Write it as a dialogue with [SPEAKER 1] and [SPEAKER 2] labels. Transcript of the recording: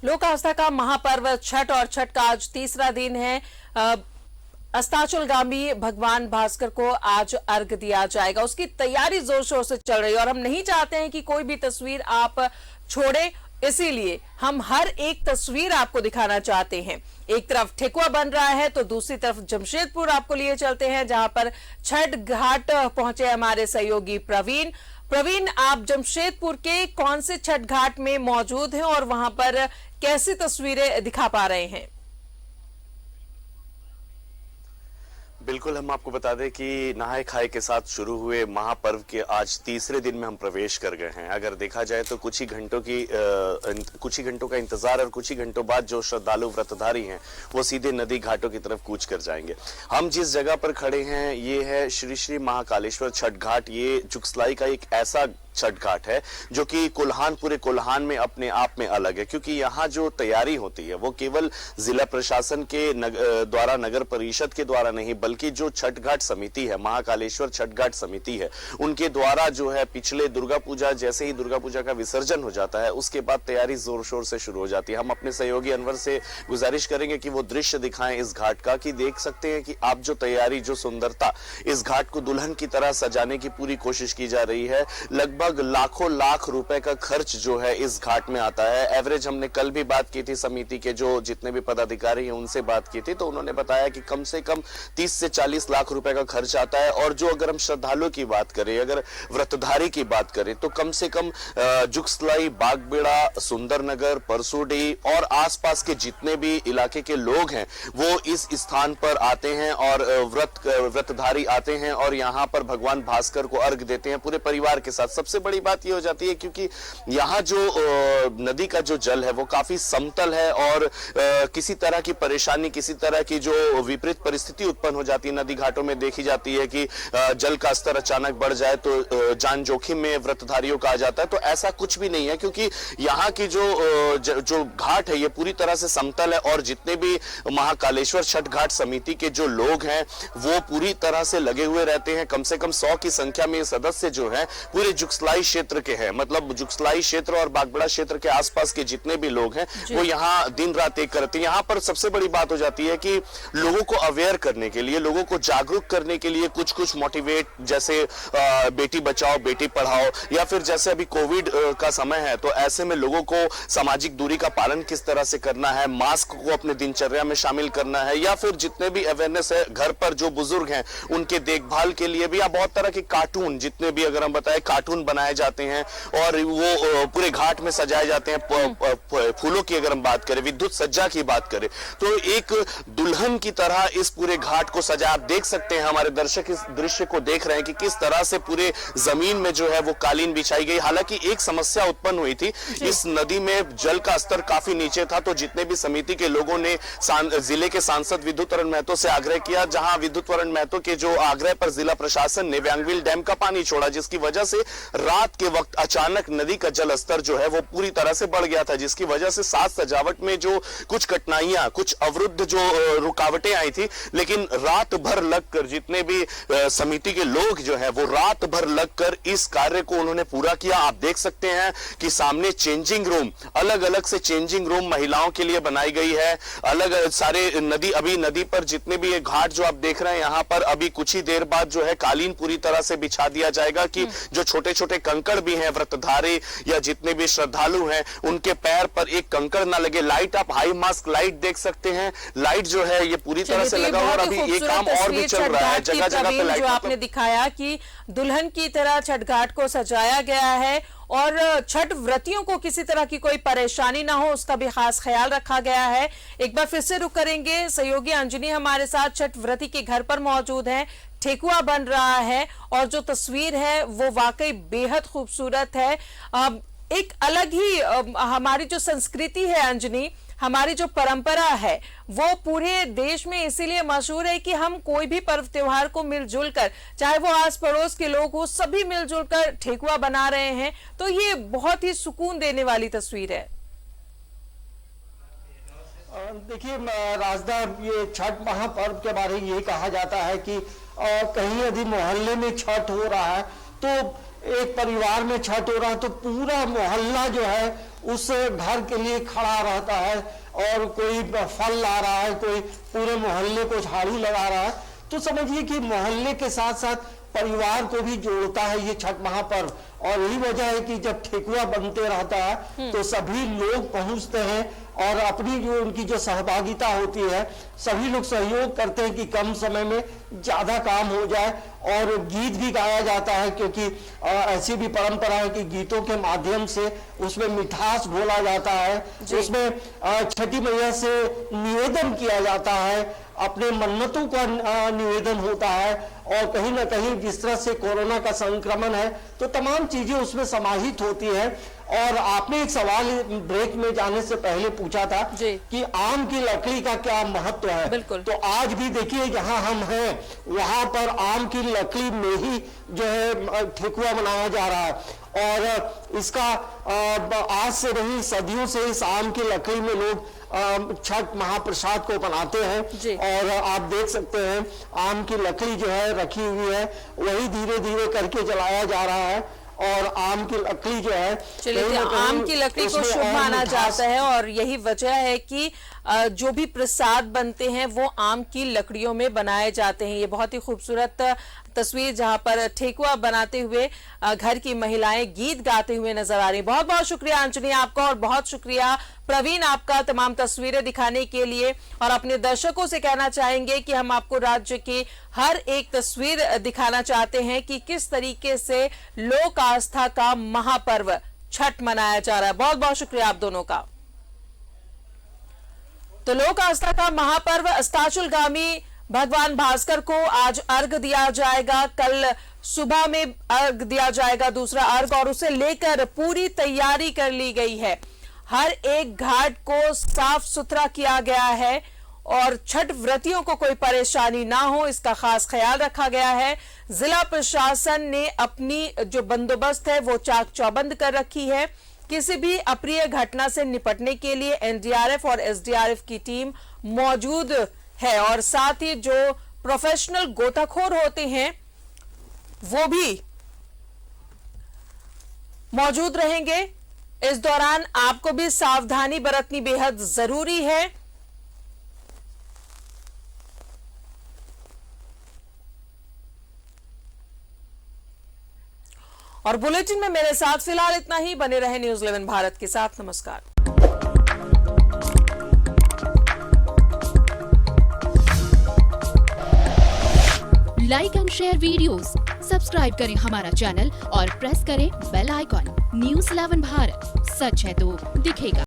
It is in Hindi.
[SPEAKER 1] लोक आस्था का महापर्व छठ और छठ का आज तीसरा दिन है। अस्ताचलगामी भगवान भास्कर को आज अर्घ दिया जाएगा। उसकी तैयारी जोर शोर से चल रही है और हम नहीं चाहते हैं कि कोई भी तस्वीर आप छोड़े, इसीलिए हम हर एक तस्वीर आपको दिखाना चाहते हैं। एक तरफ ठेकुआ बन रहा है तो दूसरी तरफ जमशेदपुर आपको लिए चलते हैं, जहां पर छठ घाट पहुंचे हमारे सहयोगी प्रवीण, आप जमशेदपुर के कौन से छठ घाट में मौजूद हैं और वहां पर कैसी तस्वीरें दिखा पा रहे हैं?
[SPEAKER 2] बिल्कुल, हम आपको बता दें कि नहाए खाए के साथ शुरू हुए महापर्व के आज तीसरे दिन में हम प्रवेश कर गए हैं। अगर देखा जाए तो कुछ ही घंटों का इंतजार और कुछ ही घंटों बाद जो श्रद्धालु व्रतधारी हैं वो सीधे नदी घाटों की तरफ कूच कर जाएंगे। हम जिस जगह पर खड़े हैं ये है श्री श्री महाकालेश्वर छठ घाट। ये जुगसलाई का एक ऐसा छठ घाट है जो कि पूरे कोल्हान में अपने आप में अलग है, क्योंकि यहाँ जो तैयारी होती है वो केवल जिला प्रशासन के द्वारा, नगर परिषद के द्वारा नहीं, बल्कि जो छठ घाट समिति है, महाकालेश्वर छठ घाट समिति है, उनके द्वारा जो है पिछले दुर्गा पूजा, जैसे ही दुर्गा पूजा का विसर्जन हो जाता है उसके बाद तैयारी जोर शोर से शुरू हो जाती है। हम अपने सहयोगी अनवर से गुजारिश करेंगे कि वो दृश्य दिखाएं इस घाट का, कि देख सकते हैं कि आप जो तैयारी, जो सुंदरता, इस घाट को दुल्हन की तरह सजाने की पूरी कोशिश की जा रही है। लगभग लाखों लाख रुपए का खर्च जो है इस घाट में आता है। एवरेज हमने कल भी बात की थी, समिति के जो जितने भी पदाधिकारी हैं उनसे बात की थी, तो उन्होंने बताया कि कम से कम 30 से 40 लाख रुपए का खर्च आता है। और जो अगर हम श्रद्धालुओं की बात करें, अगर व्रतधारी की बात करें, तो कम से कम जुगसलाई, बागबेड़ा, सुंदरनगर, परसुडी और आसपास के जितने भी इलाके के लोग हैं वो इस स्थान पर आते हैं और व्रतधारी आते हैं और यहाँ पर भगवान भास्कर को अर्घ देते हैं पूरे परिवार के साथ। सबसे बड़ी बात यह हो जाती है क्योंकि यहाँ जो नदी का जो जल है वो काफी समतल है और किसी तरह की परेशानी, किसी तरह की जो विपरीत परिस्थिति उत्पन्न हो जाती है नदी घाटों में देखी जाती है कि जल का स्तर अचानक बढ़ जाए तो जान जोखिम में व्रतधारियों का आ जाता है। तो ऐसा कुछ भी नहीं है, क्योंकि यहाँ की जो घाट है ये पूरी तरह से समतल है और जितने भी महाकालेश्वर छठ घाट समिति के जो लोग हैं वो पूरी तरह से लगे हुए रहते हैं। कम से कम 100 की संख्या में सदस्य जो है पूरे जुगसलाई क्षेत्र के हैं, मतलब जुगसलाई क्षेत्र और बागबेड़ा क्षेत्र के आसपास के जितने भी लोग हैं वो यहाँ दिन रात एक करते हैं। यहाँ पर सबसे बड़ी बात हो जाती है कि लोगों को अवेयर करने के लिए, लोगों को जागरूक करने के लिए कुछ मोटिवेट, जैसे बेटी बचाओ बेटी पढ़ाओ, या फिर जैसे अभी कोविड का समय है तो ऐसे में लोगों को सामाजिक दूरी का पालन किस तरह से करना है, मास्क को अपने दिनचर्या में शामिल करना है, या फिर जितने भी अवेयरनेस है घर पर जो बुजुर्ग हैं उनके देखभाल के लिए भी, या बहुत तरह के कार्टून, जितने भी अगर हम बताएं कार्टून बनाए जाते हैं और वो पूरे घाट में सजाए जाते हैं। फूलों की अगर हम बात करें, विद्युत सज्जा की बात करें, तो एक दुल्हन की तरह इस पूरे घाट को सजा, आप देख सकते हैं, हमारे दर्शक इस दृश्य को देख रहे हैं कि किस तरह से पूरे जमीन में जो है वो कालीन बिछाई गई। हालांकि एक समस्या उत्पन्न हुई थी, इस नदी में जल का स्तर काफी नीचे था, तो जितने भी समिति के लोगों ने जिले के सांसद विद्युत वरण महतो से आग्रह किया, जहां विद्युत वरण महतो के जो आग्रह पर जिला प्रशासन ने व्यांगविल डैम का पानी छोड़ा, जिसकी वजह से रात के वक्त अचानक नदी का जल स्तर जो है वो पूरी तरह से बढ़ गया था, जिसकी वजह से साज सजावट में जो कुछ कठिनाइयां, कुछ अवरुद्ध जो रुकावटें आई थी, लेकिन रात भर लगकर जितने भी समिति के लोग जो है वो रात भर लगकर इस कार्य को उन्होंने पूरा किया। आप देख सकते हैं कि सामने चेंजिंग रूम, अलग अलग से चेंजिंग रूम महिलाओं के लिए बनाई गई है। अलग सारे अभी नदी पर जितने भी ये घाट जो आप देख रहे हैं, यहाँ पर अभी कुछ ही देर बाद जो है कालीन पूरी तरह से बिछा दिया जाएगा कि जो छोटे छोटे कंकड़ भी हैं, व्रतधारी या जितने भी श्रद्धालु हैं, उनके पैर पर एक कंकड़ ना लगे। लाइट, आप हाई मास्क लाइट देख सकते हैं, लाइट जो है ये पूरी तरह से लगा हुआ और अभी ये काम और भी चल रहा है। जगह जगह पे लाइट,
[SPEAKER 1] जो आपने दिखाया कि दुल्हन की तरह छठ घाट को सजाया गया है और छठ व्रतियों को किसी तरह की कोई परेशानी ना हो उसका भी खास ख्याल रखा गया है। एक बार फिर से रुक करेंगे, सहयोगी अंजनी हमारे साथ छठ व्रती के घर पर मौजूद है, ठेकुआ बन रहा है और जो तस्वीर है वो वाकई बेहद खूबसूरत है। एक अलग ही हमारी जो संस्कृति है अंजनी, हमारी जो परंपरा है वो पूरे देश में इसीलिए मशहूर है कि हम कोई भी पर्व त्योहार को मिलजुल कर, चाहे वो आस पड़ोस के लोग हो, सभी मिलजुल कर ठेकुआ बना रहे हैं। तो ये बहुत ही सुकून देने वाली तस्वीर है।
[SPEAKER 3] देखिए राजदा, ये छठ महापर्व के बारे में ये कहा जाता है कि कहीं यदि मोहल्ले में छठ हो रहा है तो एक परिवार में छठ हो रहा है तो पूरा मोहल्ला जो है उस घर के लिए खड़ा रहता है और कोई फल ला रहा है, कोई पूरे मोहल्ले को झाड़ू लगा रहा है। तो समझिए कि मोहल्ले के साथ साथ परिवार को भी जोड़ता है ये छठ महापर्व। और यही वजह है कि जब ठेकुआ बनते रहता है तो सभी लोग पहुंचते हैं और अपनी जो उनकी जो सहभागिता होती है, सभी लोग सहयोग करते हैं कि कम समय में ज्यादा काम हो जाए। और गीत भी गाया जाता है, क्योंकि ऐसी भी परंपरा है कि गीतों के माध्यम से उसमें मिठास घोला जाता है, उसमें छठी मैया से निवेदन किया जाता है, अपने मन्नतों का निवेदन होता है। और कहीं ना कहीं जिस तरह से कोरोना का संक्रमण है तो तमाम चीजें उसमें समाहित होती है। और आपने एक सवाल ब्रेक में जाने से पहले पूछा था कि आम की लकड़ी का क्या महत्व है। तो आज भी देखिए जहां हम हैं वहां पर आम की लकड़ी में ही जो है ठेकुआ बनाया जा रहा है। और इसका आज से नहीं, सदियों से इस आम की लकड़ी में लोग छठ महाप्रसाद को बनाते हैं। और आप देख सकते हैं आम की लकड़ी जो है रखी हुई है, वही धीरे धीरे करके जलाया जा रहा है। और आम की लकड़ी जो है,
[SPEAKER 1] चलिए आम की लकड़ी को शुभ माना जाता है और यही वजह है कि जो भी प्रसाद बनते हैं वो आम की लकड़ियों में बनाए जाते हैं। ये बहुत ही खूबसूरत तस्वीर जहां पर ठेकुआ बनाते हुए घर की महिलाएं गीत गाते हुए नजर आ रही। बहुत बहुत शुक्रिया अंजनी आपका, और बहुत शुक्रिया प्रवीण आपका तमाम तस्वीरें दिखाने के लिए। और अपने दर्शकों से कहना चाहेंगे कि हम आपको राज्य की हर एक तस्वीर दिखाना चाहते हैं कि किस तरीके से लोक आस्था का महापर्व छठ मनाया जा रहा है। बहुत बहुत शुक्रिया आप दोनों का। तो लोक आस्था का महापर्व अस्ताचलगामी भगवान भास्कर को आज अर्घ दिया जाएगा। कल सुबह में अर्घ दिया जाएगा, दूसरा अर्घ, और उसे लेकर पूरी तैयारी कर ली गई है। हर एक घाट को साफ सुथरा किया गया है और छठ व्रतियों को कोई परेशानी ना हो इसका खास ख्याल रखा गया है। जिला प्रशासन ने अपनी जो बंदोबस्त है वो चाक चौबंद कर रखी है। किसी भी अप्रिय घटना से निपटने के लिए एनडीआरएफ और एसडीआरएफ की टीम मौजूद है और साथ ही जो प्रोफेशनल गोताखोर होते हैं वो भी मौजूद रहेंगे। इस दौरान आपको भी सावधानी बरतनी बेहद जरूरी है। और बुलेटिन में मेरे साथ फिलहाल इतना ही। बने रहे न्यूज़ 11 भारत के साथ। नमस्कार।
[SPEAKER 4] Like and share videos, subscribe करें हमारा चैनल और प्रेस करें बेल आइकॉन। न्यूज़ 11 भारत, सच है तो दिखेगा।